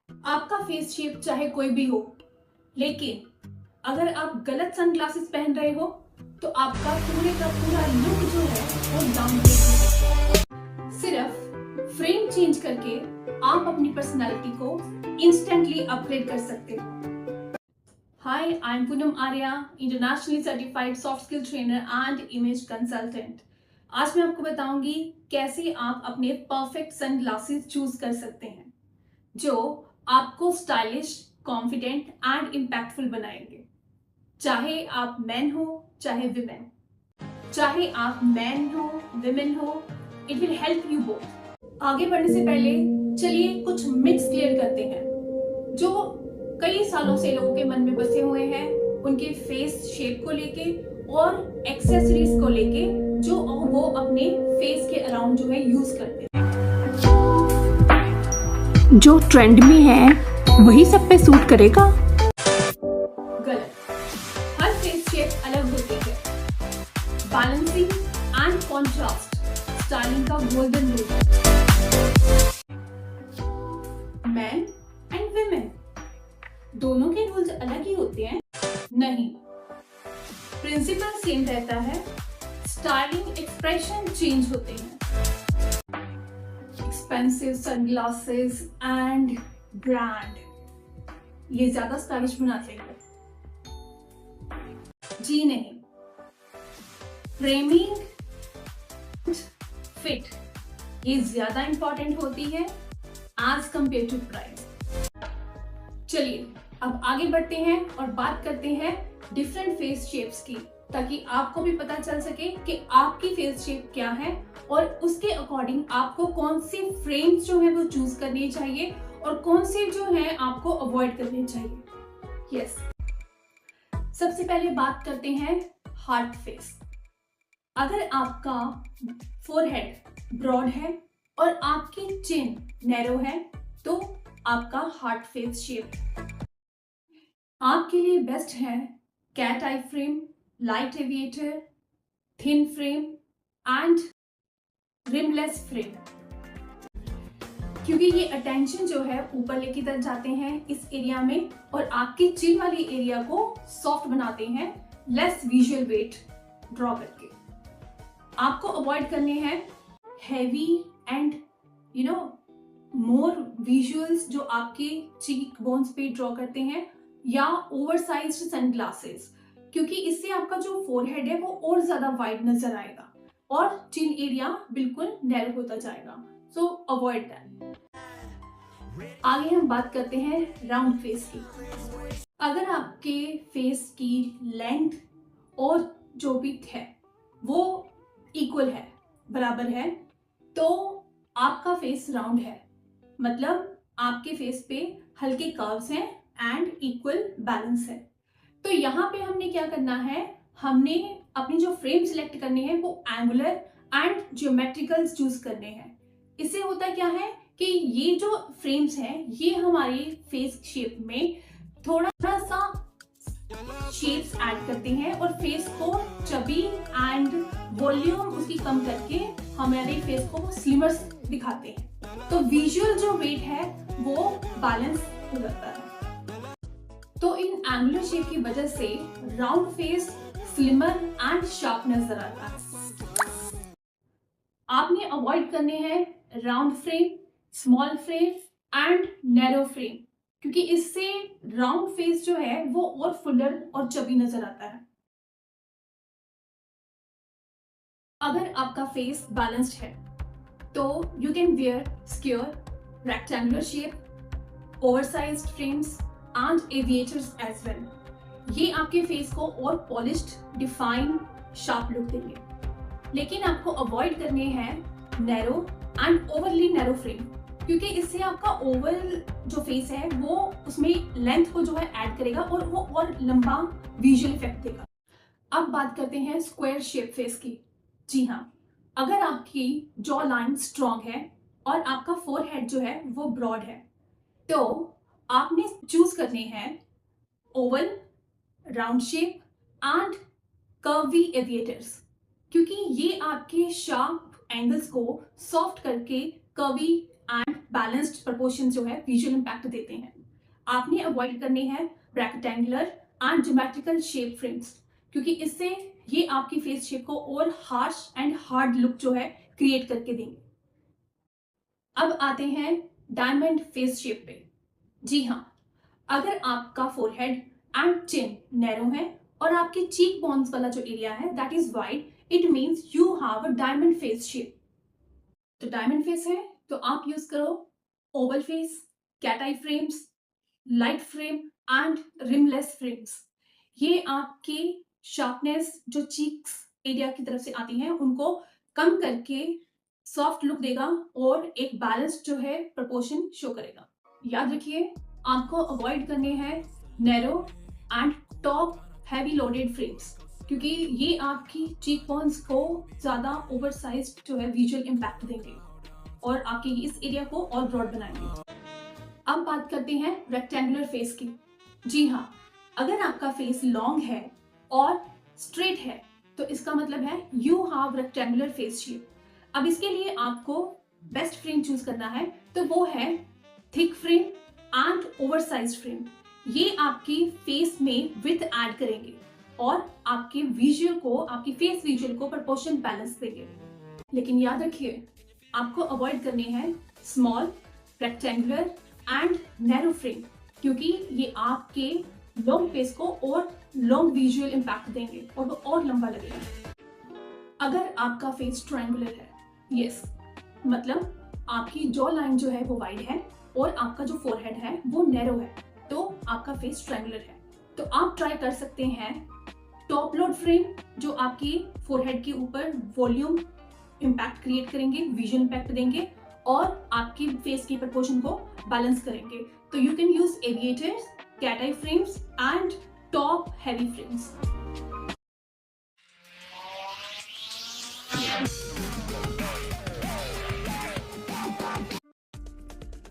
आपका face shape चाहे कोई भी हो, लेकिन अगर आप गलत सनग्लासेस पहन रहे हो तो आपका पूरे का पूरा लुक जो है वो डाउनग्रेड हो। सिर्फ फ्रेम चेंज करके आप अपनी पर्सनालिटी को इंस्टेंटली अपग्रेड कर सकते हो। Hi, I am Poonam Arya, internationally certified soft skill trainer and image consultant. आज मैं आपको बताऊंगी कैसे आप अपने परफेक्ट सनग्लासेस चूज कर सकते हैं जो आपको स्टाइलिश, कॉन्फिडेंट एंड इम्पैक्टफुल बनाएंगे। चाहे आप मैन हो चाहे विमेन, चाहे आप मैन हो विमेन हो, it will help you both. आगे बढ़ने से पहले चलिए कुछ मिथ्स क्लियर करते हैं जो कई सालों से लोगों के मन में बसे हुए हैं उनके फेस शेप को लेके और एक्सेसरीज को लेके जो वो अपने फेस के अराउंड जो है यूज करते हैं। जो ट्रेंड में है वही सब पे सूट करेगा। गलत। हर फेस शेप अलग होती है। बैलेंसिंग एंड कॉन्ट्रास्ट स्टाइलिंग का गोल्डन रूल है। मैन एंड विमेन दोनों के रूल्स अलग ही होते हैं? नहीं, प्रिंसिपल सेम रहता है, स्टाइलिंग एक्सप्रेशन चेंज होते हैं। एक्सपेंसिव सनग्लासेस एंड ब्रांड ये ज्यादा स्टाइलिश बनाते हैं? जी नहीं। फ्रेमिंग, फिट ये ज्यादा इंपॉर्टेंट होती है एज कंपेयर टू प्राइस। चलिए अब आगे बढ़ते हैं और बात करते हैं डिफरेंट फेस शेप्स की, ताकि आपको भी पता चल सके कि आपकी फेस शेप क्या है और उसके अकॉर्डिंग आपको कौन सी फ्रेम्स जो है वो चूज करनी चाहिए और कौन से जो है आपको अवॉइड करने चाहिए। यस, सबसे पहले बात करते हैं हार्ट फेस। अगर आपका फोरहेड ब्रॉड है और आपकी चिन नैरो है तो आपका हार्ट फेस शेप आपके लिए बेस्ट है cat eye frame, light aviator, thin frame and rimless frame, क्योंकि ये अटेंशन जो है ऊपर लेके तक जाते हैं इस एरिया में और आपकी चिन वाली एरिया को सॉफ्ट बनाते हैं, लेस विजुअल वेट ड्रॉ करके। आपको अवॉइड करने हैं हैवी एंड मोर विजुअल्स जो आपके चीक बोन्स पे ड्रॉ करते हैं, या ओवरसाइज्ड सनग्लासेस, क्योंकि इससे आपका जो फोरहेड है वो और ज्यादा वाइड नजर आएगा और चिन एरिया बिल्कुल नैरो होता जाएगा। सो अवॉइड दैट। आगे हम बात करते हैं राउंड फेस की। अगर आपके फेस की लेंथ और जो विड्थ है वो इक्वल है, बराबर है, तो आपका फेस राउंड है, मतलब आपके फेस पे हल्के कर्व्स हैं एंड इक्वल बैलेंस है। तो यहाँ पे हमने क्या करना है, हमने अपनी जो फ्रेम सिलेक्ट करनी है वो एंगुलर एंड ज्योमेट्रिकल चूज करने हैं। इससे होता क्या है कि ये जो फ्रेम्स हैं ये हमारे फेस शेप में थोड़ा सा शेप्स ऐड करते हैं और फेस को चबी एंड वॉल्यूम उसकी कम करके हमारे फेस को स्लिमर दिखाते हैं। तो विजुअल जो वेट है वो बैलेंस हो जाता है। तो इन एंगुलर शेप की वजह से round face slimmer and sharp नजर आता है। आपने अवॉइड करने हैं round frame, small frame and narrow frame, क्योंकि इससे राउंड फेस जो है वो और फुलर और चबी नजर आता है। अगर आपका फेस बैलेंस्ड है तो you can wear square, rectangular shape, oversized frames and aviators as well. ये आपके फेस को और पॉलिश्ड, डिफाइन, शार्प लुक देंगे। लेकिन आपको अवॉइड करने हैं narrow and overly narrow frame, क्योंकि इससे आपका ओवल जो फेस है वो उसमें लेंथ को जो है ऐड करेगा और वो और लंबा विजुअल इफेक्ट देगा। अब बात करते हैं स्क्वायर शेप फेस की। जी हाँ, अगर आपकी जॉ लाइन स्ट्रॉन्ग है और आपका फोरहेड जो है वो ब्रॉड है तो आपने चूज करने हैं Oval, round shape and curvy aviators, क्योंकि ये आपके शार्प एंगल्स को सॉफ्ट करके कर्वी एंड बैलेंस्ड प्रोपोर्शन जो है विजुअल इम्पैक्ट देते हैं। आपने अवॉइड करने हैं rectangular and geometrical shape frames, क्योंकि इससे ये आपकी फेस शेप को और हार्श एंड हार्ड लुक जो है क्रिएट करके देंगे। अब आते हैं डायमंड फेस शेप पे। जी हाँ, अगर आपका फोरहेड एंड चिन नैरो है और आपके चीक बोन्स वाला जो एरिया है that is wide, it means you have a diamond face shape. तो डायमंड फेस है तो आप यूज करो oval face, cat eye frames, light frame and rimless frames. ये आपकी शार्पनेस जो चीक्स एरिया की तरफ से आती है उनको कम करके सॉफ्ट लुक देगा और एक बैलेंस जो है प्रोपोर्शन शो करेगा। याद रखिए, आपको अवॉइड करने हैं narrow and top heavy loaded frames, क्योंकि ये आपकी चीक बोन्स को ज्यादा ओवरसाइज्ड जो है विजुअल इम्पैक्ट देंगे और आपके इस एरिया को और ब्रॉड बनाएंगे। अब बात करते हैं रेक्टेंगुलर फेस की। जी हाँ, अगर आपका फेस लॉन्ग है और स्ट्रेट है तो इसका मतलब है you have rectangular face shape. अब इसके लिए आपको बेस्ट फ्रेम चूज करना है, तो वो है thick frame and oversized frame. ये आपकी फेस में विड्थ ऐड करेंगे और आपके विजुअल को, आपकी फेस विजुअल को प्रोपोर्शन बैलेंस देंगे। लेकिन याद रखिए, आपको अवॉइड करने हैं small, rectangular and narrow frame, क्योंकि ये आपके लॉन्ग फेस को और लॉन्ग विजुअल इम्पैक्ट देंगे और वो और लंबा लगेगा। अगर आपका फेस ट्रायंगुलर है, यस, मतलब आपकी जॉ लाइन जो है वो वाइड है और आपका जो फोरहेड है वो नैरो है, तो आपका फेस ट्रायंगुलर है। तो आप ट्राई कर सकते हैं टॉप लोड फ्रेम, जो आपकी फोरहेड के ऊपर वॉल्यूम इम्पैक्ट क्रिएट करेंगे, विजुअल इम्पैक्ट देंगे और आपकी फेस की प्रोपोर्शन को बैलेंस करेंगे। तो you can use aviators, cat eye frames and top heavy frames.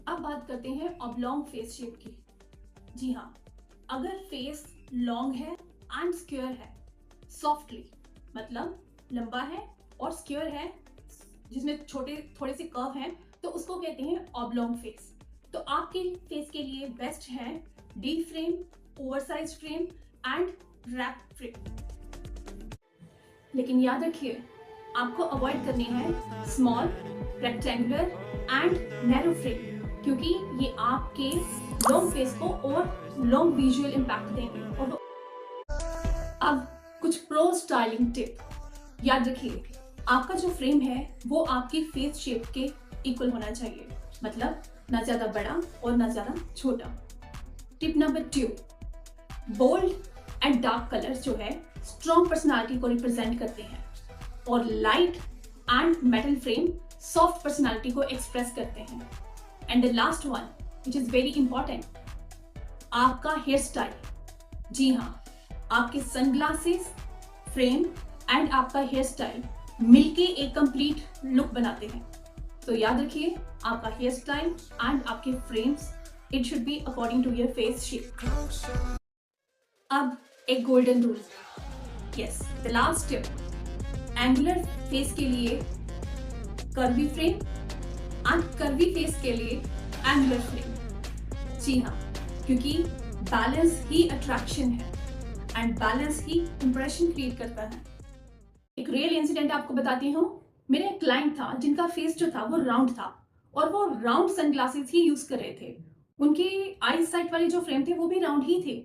अब बात करते हैं ऑब्लॉन्ग फेस शेप की। जी हाँ, अगर फेस लॉन्ग है एंड स्क्वायर है, सॉफ्टली मतलब लंबा है और स्क्वायर है जिसमें छोटे थोड़े से कर्व हैं, तो उसको कहते हैं ऑब्लॉन्ग फेस। तो आपके फेस के लिए बेस्ट है D frame, oversize frame and wrap frame. लेकिन याद रखिए, आपको अवॉइड करनी है small, rectangular and narrow frame, क्योंकि ये आपके लॉन्ग फेस को और लॉन्ग विजुअल इम्पैक्ट देंगे। और अब कुछ प्रो स्टाइलिंग टिप। याद रखिए, आपका जो फ्रेम है वो आपकी फेस शेप के इक्वल होना चाहिए, मतलब ना ज्यादा बड़ा और ना ज्यादा छोटा। Tip number 2, bold and dark colours जो है स्ट्रॉन्ग पर्सनालिटी को रिप्रेजेंट करते हैं और light and metal frame soft personality को एक्सप्रेस करते हैं। And the last one which is very important, आपका हेयर स्टाइल। जी हाँ, आपके सनग्लासेस, फ्रेम एंड आपका हेयर स्टाइल मिलके एक कंप्लीट लुक बनाते हैं। तो याद रखिए, आपका हेयर स्टाइल एंड आपके frames, it should be according to your face shape. अब एक golden rule, yes, the last tip, angular face के लिए curvy frame and curvy face के लिए एंगुलर फ्रेम। जी हाँ, क्योंकि बैलेंस ही अट्रैक्शन है एंड बैलेंस ही इंप्रेशन क्रिएट करता है। एक रियल इंसिडेंट आपको बताती हूँ। मेरा एक क्लाइंट था जिनका फेस जो था वो राउंड था और वो राउंड सनग्लासेस ही यूज कर रहे थे। उनकी आई साइट वाले जो फ्रेम थे वो भी राउंड ही थे।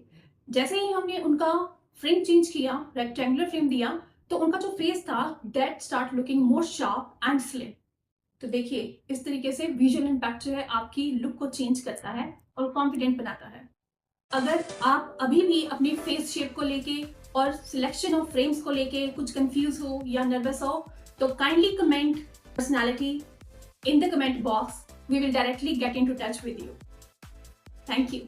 जैसे ही हमने उनका फ्रेम चेंज किया, रेक्टेंगुलर फ्रेम दिया, तो उनका जो फेस था that start looking more sharp and slim. तो देखिए, इस तरीके से विजुअल इम्पैक्ट जो है आपकी लुक को चेंज करता है और कॉन्फिडेंट बनाता है। अगर आप अभी भी अपनी फेस शेप को लेके और सिलेक्शन ऑफ फ्रेम्स को लेके कुछ कंफ्यूज हो या नर्वस हो, तो kindly comment personality in the comment box. We will directly get into touch with you. Thank you.